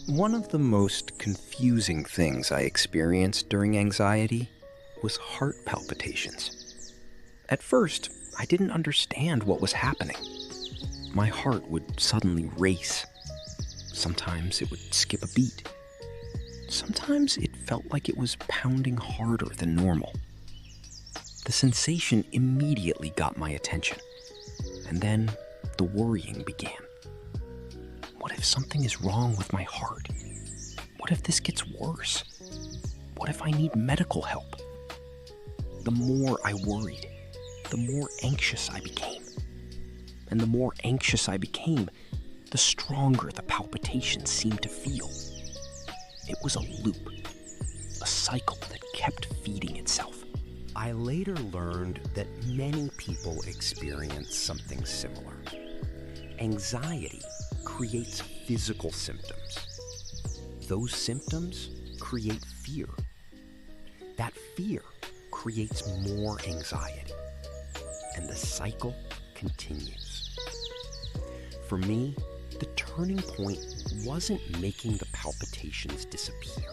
One of the most confusing things I experienced during anxiety was heart palpitations. At first, I didn't understand what was happening. My heart would suddenly race. Sometimes it would skip a beat. Sometimes it felt like it was pounding harder than normal. The sensation immediately got my attention, and then the worrying began. What if something is wrong with my heart? What if this gets worse? What if I need medical help? The more I worried, the more anxious I became. And the more anxious I became, the stronger the palpitations seemed to feel. It was a loop, a cycle that kept feeding itself. I later learned that many people experience something similar. Anxiety creates physical symptoms. Those symptoms create fear. That fear creates more anxiety, and the cycle continues. For me, the turning point wasn't making the palpitations disappear.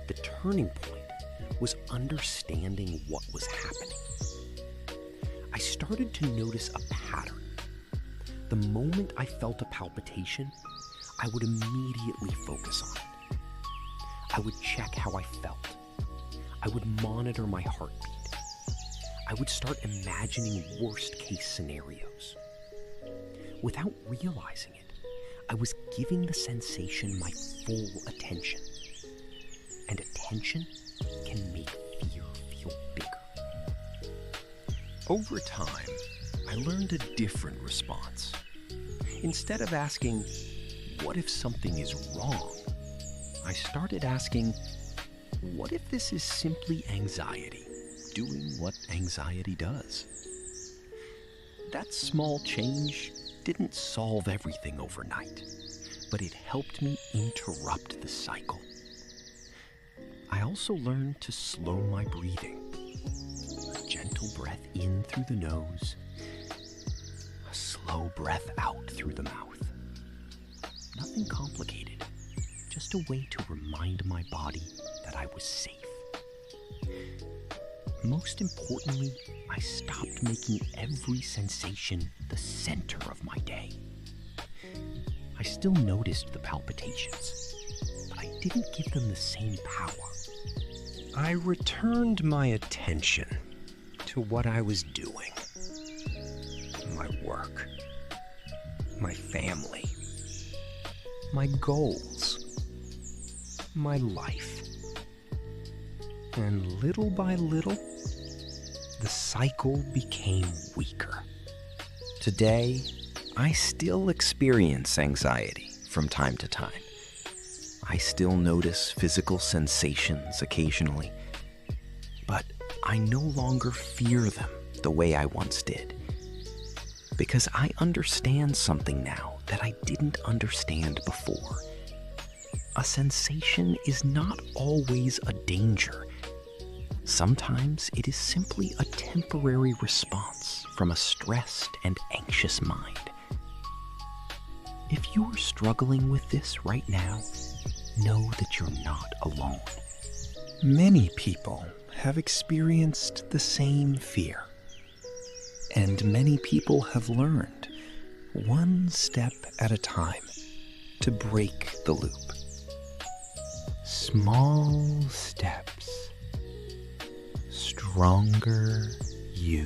The turning point was understanding what was happening. I started to notice a pattern. The moment I felt a palpitation, I would immediately focus on it. I would check how I felt. I would monitor my heartbeat. I would start imagining worst-case scenarios. Without realizing it, I was giving the sensation my full attention. And attention can make fear feel bigger. Over time, I learned a different response. Instead of asking, what if something is wrong? I started asking, what if this is simply anxiety, doing what anxiety does? That small change didn't solve everything overnight, but it helped me interrupt the cycle. I also learned to slow my breathing. A gentle breath in through the nose, a slow breath out through the mouth. Nothing complicated, just a way to remind my body that I was safe. Most importantly, I stopped making every sensation the center of my day. I still noticed the palpitations, but I didn't give them the same power. I returned my attention to what I was doing. My work, my family, my goals, my life. And little by little, the cycle became weaker. Today, I still experience anxiety from time to time. I still notice physical sensations occasionally, but I no longer fear them the way I once did. Because I understand something now that I didn't understand before. A sensation is not always a danger. Sometimes it is simply a temporary response from a stressed and anxious mind. If you are struggling with this right now, know that you're not alone. Many people have experienced the same fear, and many people have learned, one step at a time, to break the loop. Small steps, stronger you.